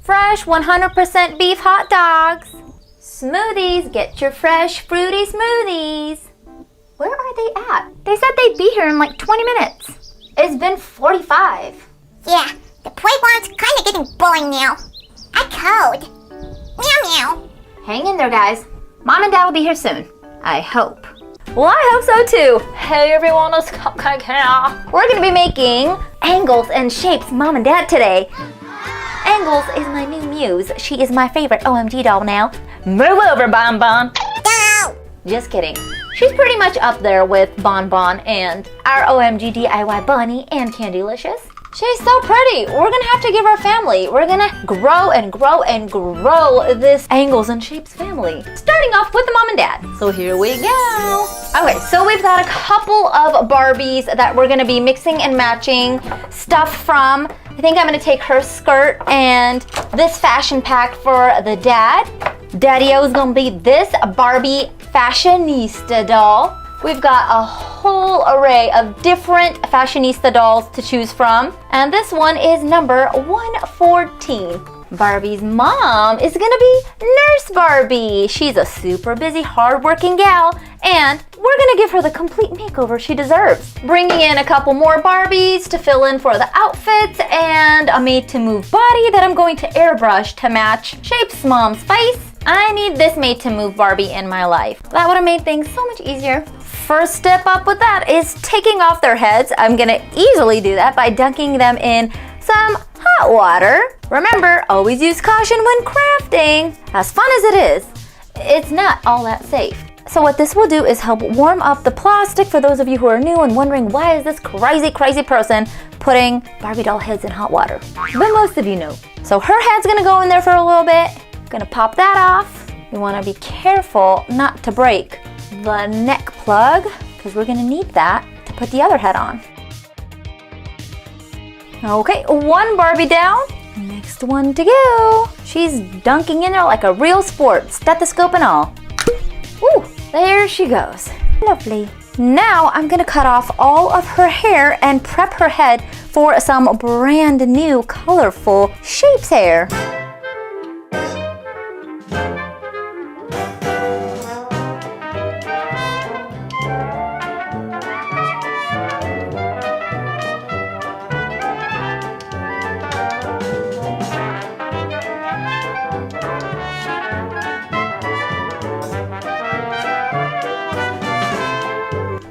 Fresh 100% beef hot dogs. Smoothies, get your fresh fruity smoothies. Where are they at? They said they'd be here in like 20 minutes. It's been 45. Yeah, the playground's kind of getting boring now. I code. Meow meow. Hang in there, guys. Mom and Dad will be here soon. I hope. Well, I hope so too. Hey everyone, it's Cupcake here. We're gonna be making angles and shapes, Mom and Dad, today. Angles is my new muse. She is my favorite OMG doll now. Move over, Bon Bon. No. Just kidding. She's pretty much up there with Bon Bon and our OMG DIY Bunny and Candylicious. She's so pretty. We're gonna have to give her family. We're gonna grow and grow and grow this Angles and Shapes family. Starting off with the Mom and Dad. So here we go. Okay, so we've got a couple of Barbies that we're gonna be mixing and matching stuff from. I think I'm gonna take her skirt and this fashion pack for the dad. Daddy-o is gonna be this Barbie fashionista doll. We've got a whole array of different fashionista dolls to choose from. And this one is number 114. Barbie's mom is gonna be Nurse Barbie. She's a super busy, hardworking gal, and we're gonna give her the complete makeover she deserves. Bringing in a couple more Barbies to fill in for the outfits, and a made-to-move body that I'm going to airbrush to match Shape's mom's face. I need this made-to-move Barbie in my life. That would have made things so much easier. First step up with that is taking off their heads. I'm gonna easily do that by dunking them in some hot water. Remember, always use caution when crafting. As fun as it is, it's not all that safe. So what this will do is help warm up the plastic for those of you who are new and wondering why is this crazy person putting Barbie doll heads in hot water. But most of you know. So her head's gonna go in there for a little bit. Gonna pop that off. You wanna be careful not to break the neck plug because we're gonna need that to put the other head on. Okay, one Barbie down, next one to go. She's dunking in there like a real sport, stethoscope and all. Ooh, there she goes. Lovely. Now I'm gonna cut off all of her hair and prep her head for some brand new colorful Shapes hair.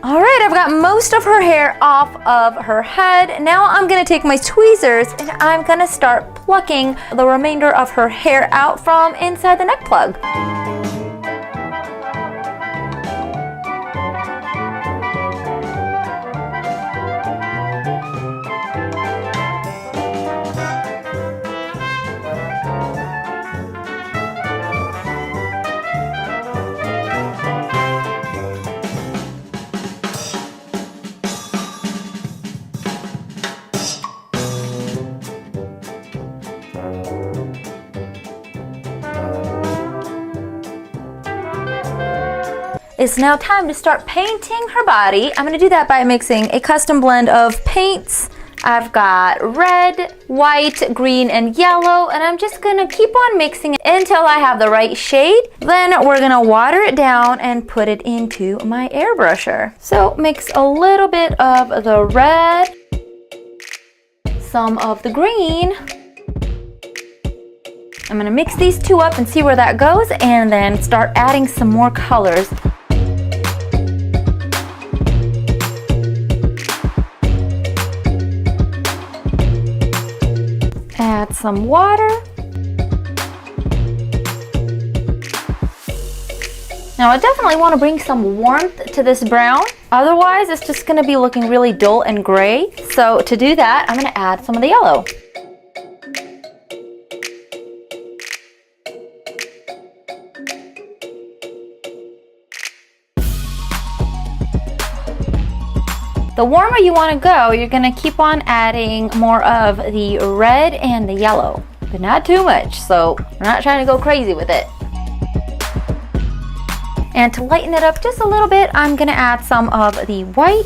All right, I've got most of her hair off of her head. Now I'm gonna take my tweezers and I'm gonna start plucking the remainder of her hair out from inside the neck plug. It's now time to start painting her body. I'm gonna do that by mixing a custom blend of paints. I've got red, white, green, and yellow, and I'm just gonna keep on mixing it until I have the right shade. Then we're gonna water it down and put it into my airbrusher. So mix a little bit of the red, some of the green. I'm gonna mix these two up and see where that goes, and then start adding some more colors. Add some water. Now I definitely want to bring some warmth to this brown. Otherwise, it's just going to be looking really dull and gray. So to do that, I'm going to add some of the yellow. The warmer you want to go, you're going to keep on adding more of the red and the yellow, but not too much, so we're not trying to go crazy with it. And to lighten it up just a little bit, I'm going to add some of the white.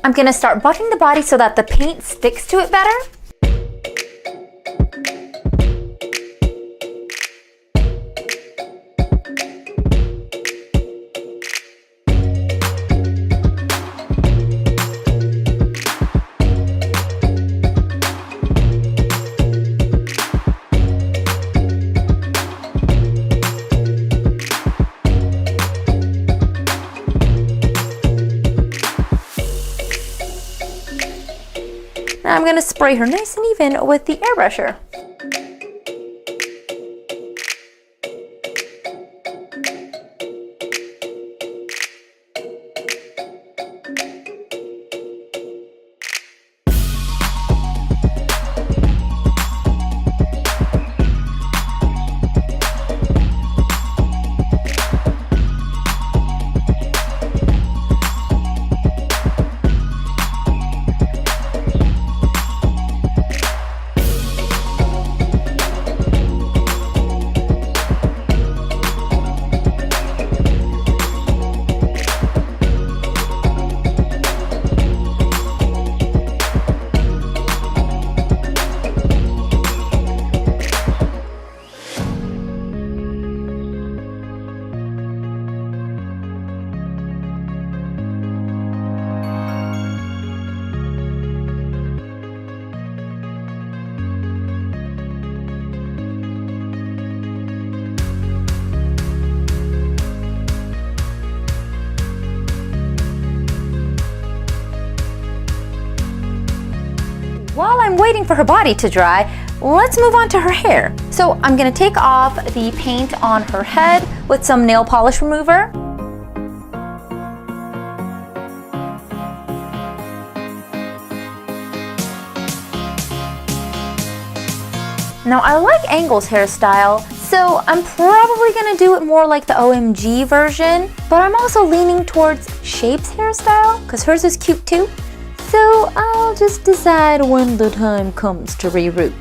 I'm gonna start buffing the body so that the paint sticks to it better. Now I'm gonna spray her nice and even with the airbrusher. While I'm waiting for her body to dry, let's move on to her hair. So I'm gonna take off the paint on her head with some nail polish remover. Now I like Angle's hairstyle, so I'm probably gonna do it more like the OMG version, but I'm also leaning towards Shape's hairstyle, because hers is cute too. So I'll just decide when the time comes to reroot.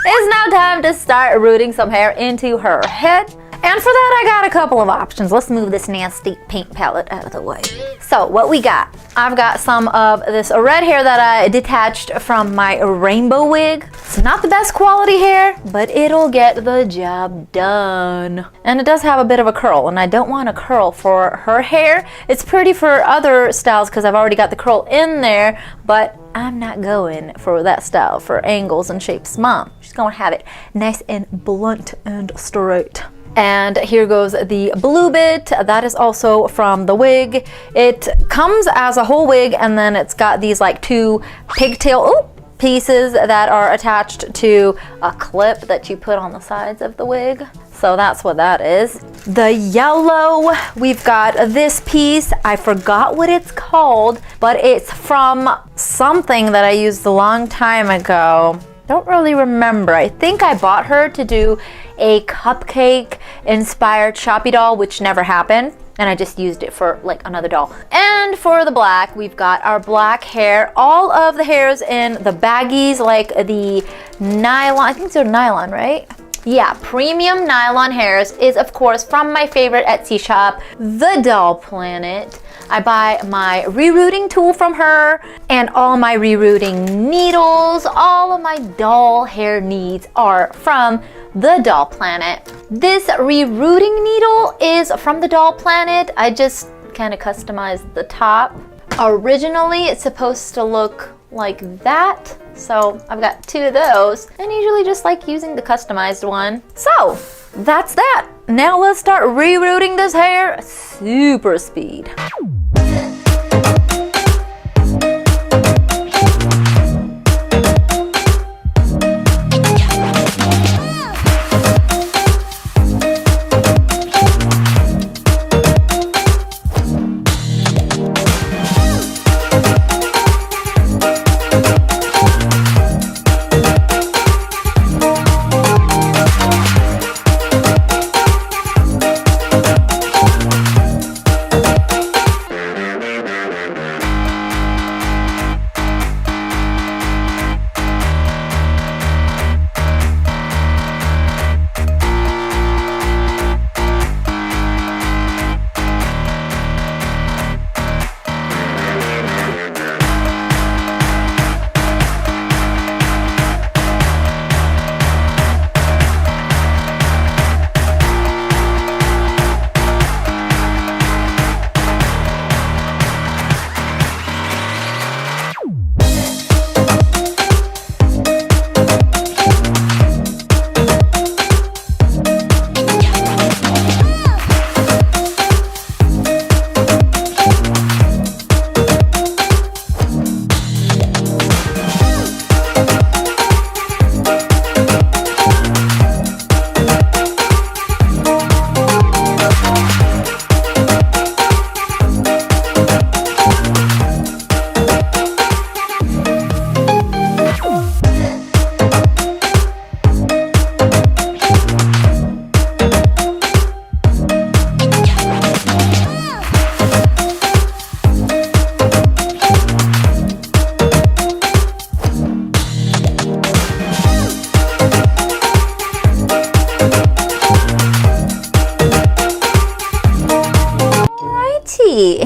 It's now time to start rooting some hair into her head. And for that, I got a couple of options. Let's move this nasty paint palette out of the way. So what we got? I've got some of this red hair that I detached from my rainbow wig. It's not the best quality hair, but it'll get the job done. And it does have a bit of a curl, and I don't want a curl for her hair. It's pretty for other styles because I've already got the curl in there, but I'm not going for that style for Angles and Shape's mom. She's gonna have it nice and blunt and straight. And here goes the blue bit. That is also from the wig. It comes as a whole wig, and then it's got these like two pigtail pieces that are attached to a clip that you put on the sides of the wig. So that's what that is. The yellow, we've got this piece. I forgot what it's called, but it's from something that I used a long time ago. Don't really remember. I think I bought her to do a cupcake inspired Shoppy doll, which never happened, and I just used it for like another doll. And for the black, we've got our black hair. All of the hairs in the baggies, like the nylon, I think they're nylon, right? Yeah, premium nylon hairs is of course from my favorite Etsy shop, The Doll Planet. I buy my rerooting tool from her and all my rerooting needles. All of my doll hair needs are from The Doll Planet. This rerooting needle is from The Doll Planet. I just kind of customized the top. Originally, it's supposed to look like that, So I've got 2 of those, and usually just like using the customized one. So that's that. Now let's start rerooting this hair super speed.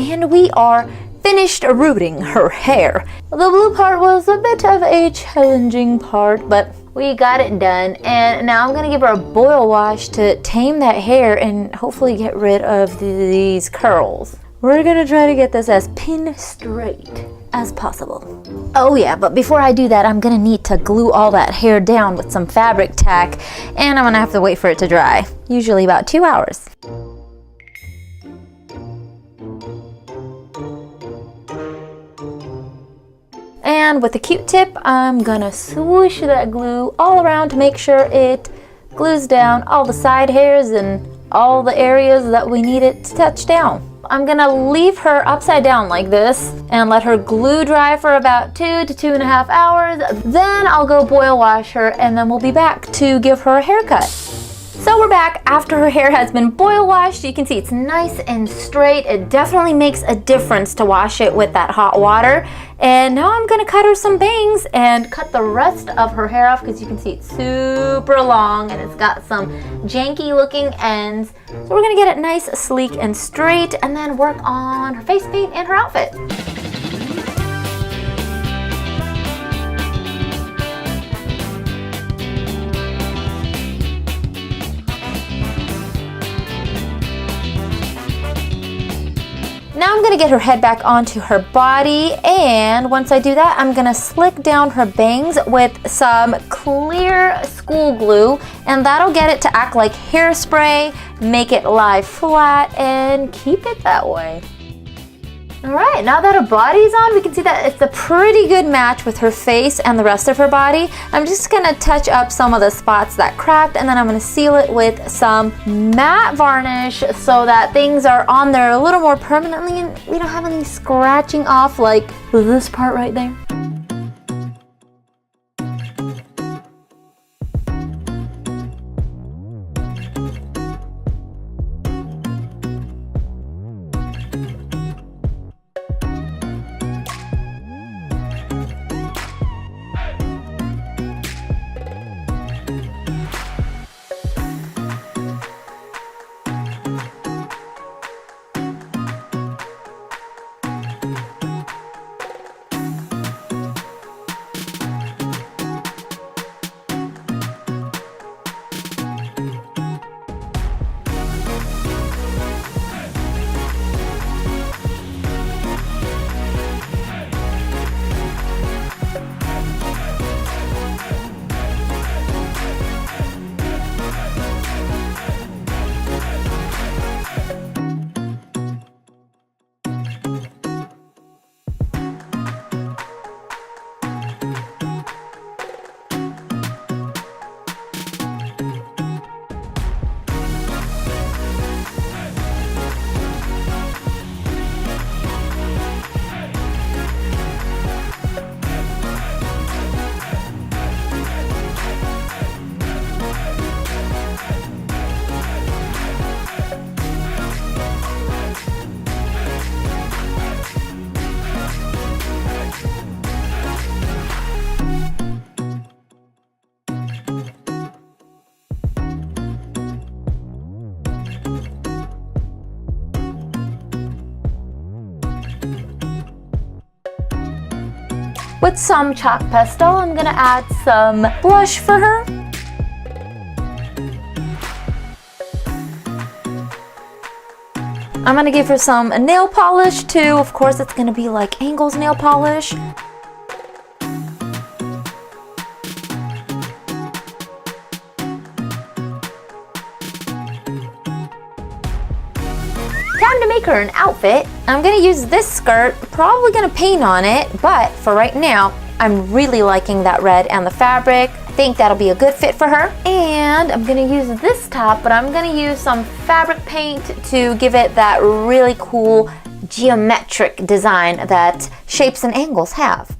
And we are finished rooting her hair. The blue part was a bit of a challenging part, but we got it done. And now I'm gonna give her a boil wash to tame that hair and hopefully get rid of these curls. We're gonna try to get this as pin straight as possible. Oh yeah, but before I do that, I'm gonna need to glue all that hair down with some fabric tack, and I'm gonna have to wait for it to dry, usually about 2 hours. And with a Q-tip, I'm gonna swoosh that glue all around to make sure it glues down all the side hairs and all the areas that we need it to touch down. I'm gonna leave her upside down like this and let her glue dry for about 2 to 2.5 hours. Then I'll go boil wash her, and then we'll be back to give her a haircut. So we're back after her hair has been boil washed. You can see it's nice and straight. It definitely makes a difference to wash it with that hot water. And now I'm gonna cut her some bangs and cut the rest of her hair off, because you can see it's super long and it's got some janky looking ends. So we're gonna get it nice, sleek, and straight, and then work on her face paint and her outfit. Now I'm gonna get her head back onto her body, and once I do that, I'm gonna slick down her bangs with some clear school glue, and that'll get it to act like hairspray, make it lie flat, and keep it that way. All right, now that her body's on, we can see that it's a pretty good match with her face and the rest of her body. I'm just gonna touch up some of the spots that cracked, and then I'm gonna seal it with some matte varnish so that things are on there a little more permanently and we don't have any scratching off like this part right there. With some chalk pesto, I'm gonna add some blush for her. I'm gonna give her some nail polish too. Of course, it's gonna be like Angle's nail polish. Time to make her an outfit. I'm gonna use this skirt, probably gonna paint on it, but for right now, I'm really liking that red and the fabric. Think that'll be a good fit for her. And I'm gonna use this top, but I'm gonna use some fabric paint to give it that really cool geometric design that shapes and angles have.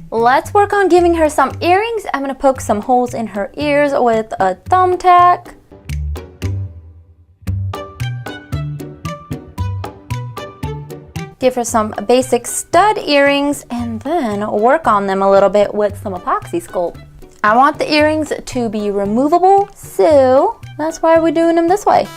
Let's work on giving her some earrings. I'm gonna poke some holes in her ears with a thumbtack. Give her some basic stud earrings and then work on them a little bit with some epoxy sculpt. I want the earrings to be removable, so that's why we're doing them this way.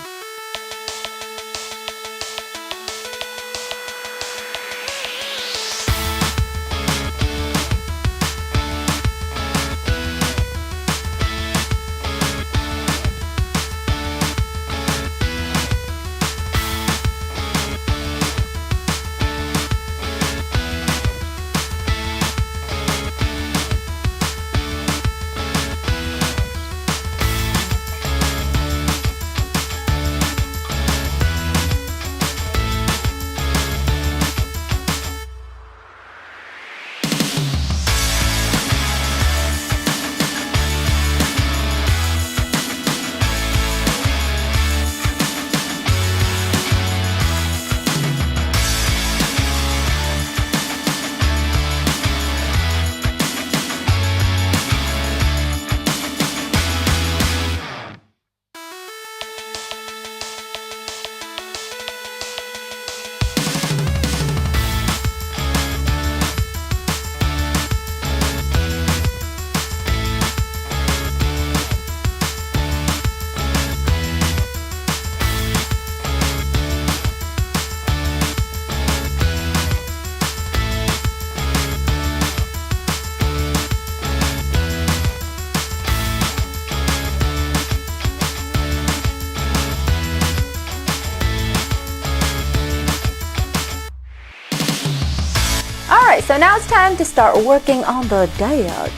so now it's time to start working on the diet.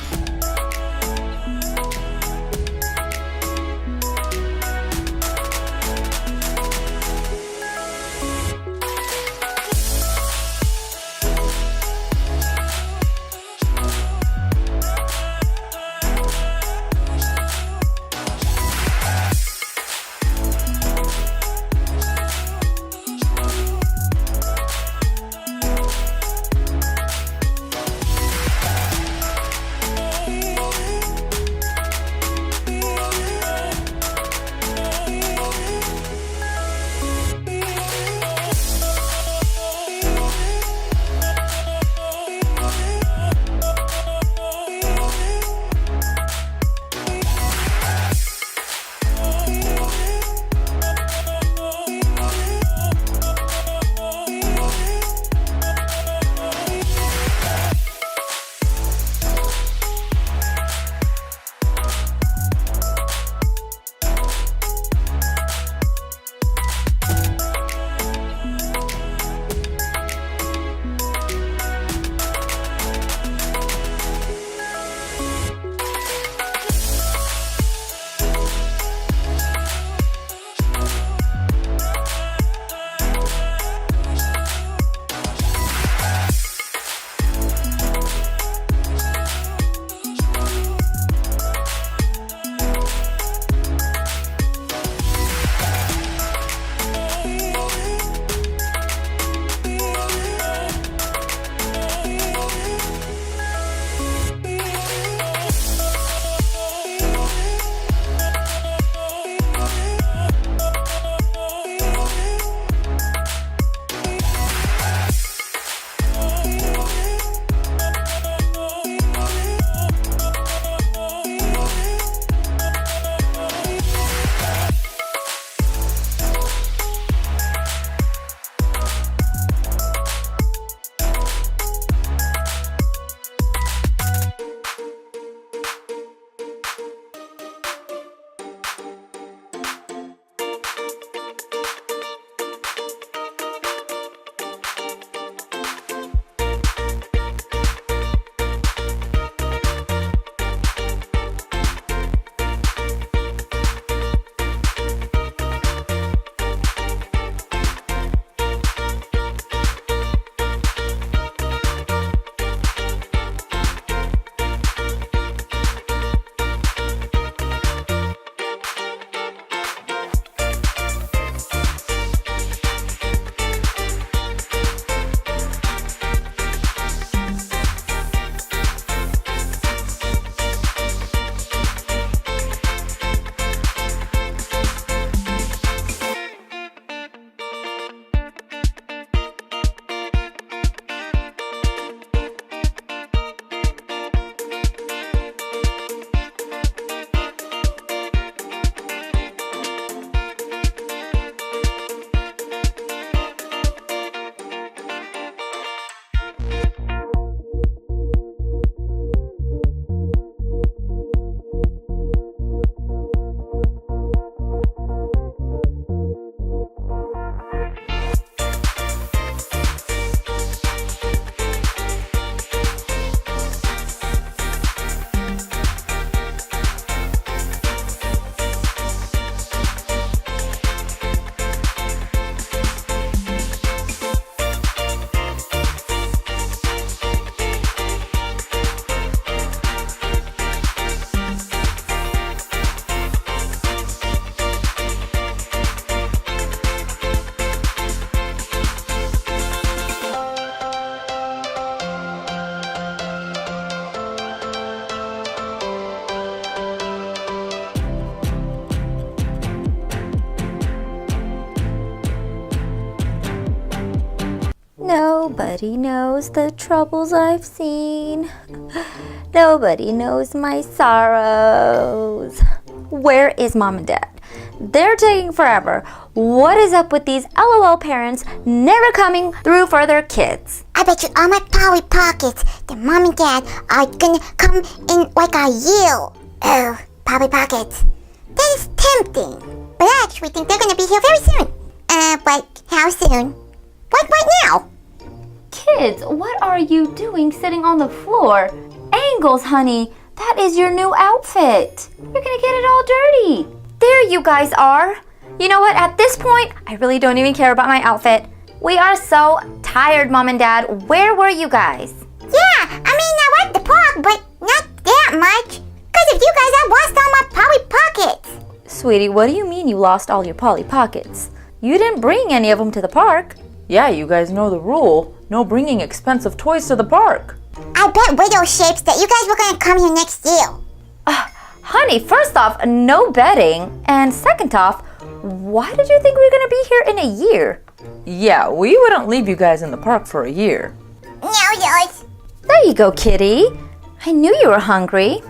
Nobody knows the troubles I've seen. Nobody knows my sorrows. Where is mom and dad? They're taking forever. What is up with these LOL parents never coming through for their kids? I bet you all my Polly Pockets, the mom and dad are gonna come in like a yield. Oh, Polly Pockets. That is tempting. But I actually think they're gonna be here very soon. But how soon? Like right now. Kids, what are you doing sitting on the floor? Angles, honey, that is your new outfit. You're gonna get it all dirty. There you guys are. You know what, at this point, I really don't even care about my outfit. We are so tired, Mom and Dad. Where were you guys? Yeah, I went to the park, but not that much. Because of you guys, I lost all my Polly Pockets. Sweetie, what do you mean you lost all your Polly Pockets? You didn't bring any of them to the park. Yeah, you guys know the rule. No bringing expensive toys to the park. I bet Widow Shapes that you guys were going to come here next year. Honey, first off, no betting. And second off, why did you think we were going to be here in a year? Yeah, we wouldn't leave you guys in the park for a year. No, yours. There you go, kitty. I knew you were hungry.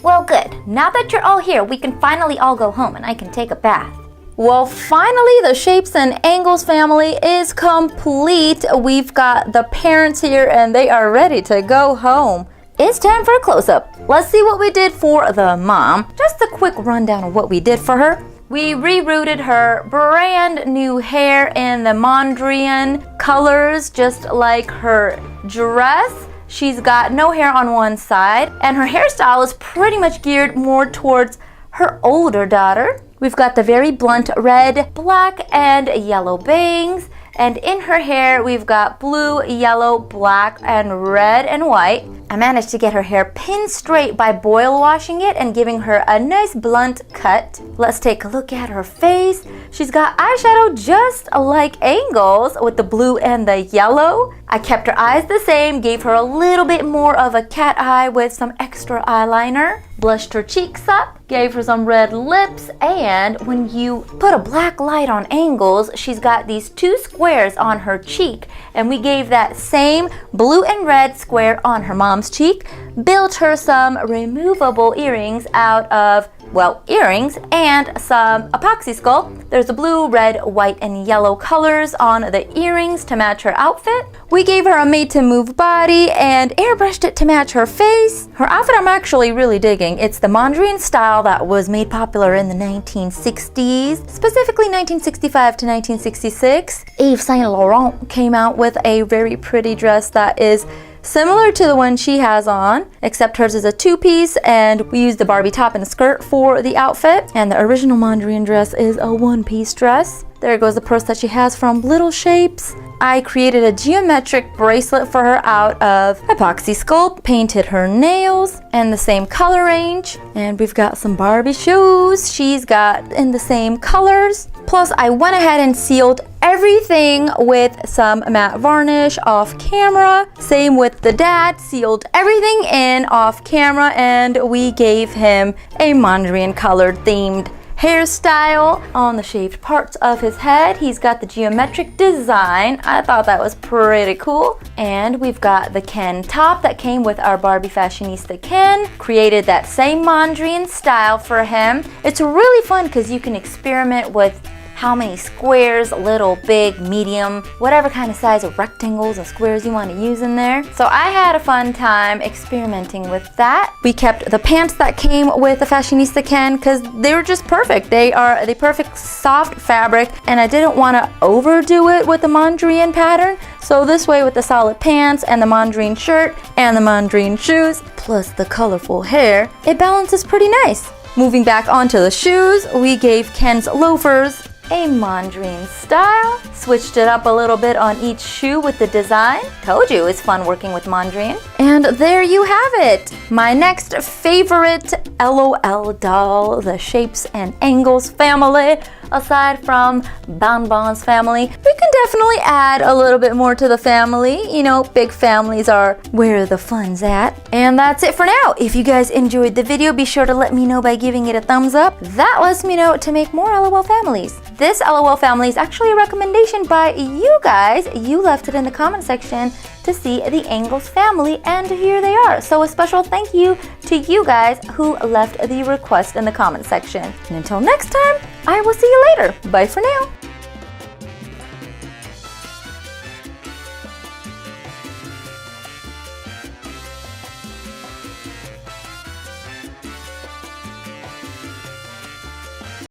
Well, good. Now that you're all here, we can finally all go home and I can take a bath. Well, finally, the Shapes and Angles family is complete. We've got the parents here and they are ready to go home. It's time for a close-up. Let's see what we did for the mom. Just a quick rundown of what we did for her. We rerouted her brand new hair in the Mondrian colors, just like her dress. She's got no hair on one side, and her hairstyle is pretty much geared more towards her older daughter. We've got the very blunt red, black, and yellow bangs. And in her hair, we've got blue, yellow, black, and red and white. I managed to get her hair pinned straight by boil washing it and giving her a nice blunt cut. Let's take a look at her face. She's got eyeshadow just like Angles with the blue and the yellow. I kept her eyes the same, gave her a little bit more of a cat eye with some extra eyeliner. Blushed her cheeks up, gave her some red lips, and when you put a black light on Angles, she's got these two squares on her cheek, and we gave that same blue and red square on her mom's cheek, built her some removable earrings out of, well, earrings and some Popsicle. There's the blue, red, white, and yellow colors on the earrings to match her outfit. We gave her a made-to-move body and airbrushed it to match her face. Her outfit I'm actually really digging. It's the Mondrian style that was made popular in the 1960s, specifically 1965 to 1966. Yves Saint Laurent came out with a very pretty dress that is similar to the one she has on, except hers is a two-piece, and we used the Barbie top and a skirt for the outfit. And the original Mondrian dress is a one-piece dress. There goes the purse that she has from Little Shapes. I created a geometric bracelet for her out of epoxy sculpt, painted her nails in the same color range, and we've got some Barbie shoes she's got in the same colors. Plus, I went ahead and sealed everything with some matte varnish off camera. Same with the dad, sealed everything in off camera, and we gave him a Mondrian colored themed hairstyle on the shaved parts of his head. He's got the geometric design. I thought that was pretty cool. And we've got the Ken top that came with our Barbie fashionista Ken. Created that same Mondrian style for him. It's really fun because you can experiment with how many squares, little, big, medium, whatever kind of size of rectangles and squares you want to use in there. So I had a fun time experimenting with that. We kept the pants that came with the fashionista Ken because they were just perfect. They are the perfect soft fabric, and I didn't want to overdo it with the Mondrian pattern. So this way, with the solid pants and the Mondrian shirt and the Mondrian shoes, plus the colorful hair, it balances pretty nice. Moving back onto the shoes, we gave Ken's loafers a Mondrian style. Switched it up a little bit on each shoe with the design. Told you it's fun working with Mondrian. And there you have it. My next favorite LOL doll, the Shapes and Angles family. Aside from Bonbon's family, we can definitely add a little bit more to the family. You know, big families are where the fun's at. And that's it for now. If you guys enjoyed the video, be sure to let me know by giving it a thumbs up. That lets me know to make more LOL families. This LOL family is actually a recommendation by you guys. You left it in the comment section to see the Angles family, and here they are. So a special thank you to you guys who left the request in the comment section. And until next time, I will see you later. Bye for now.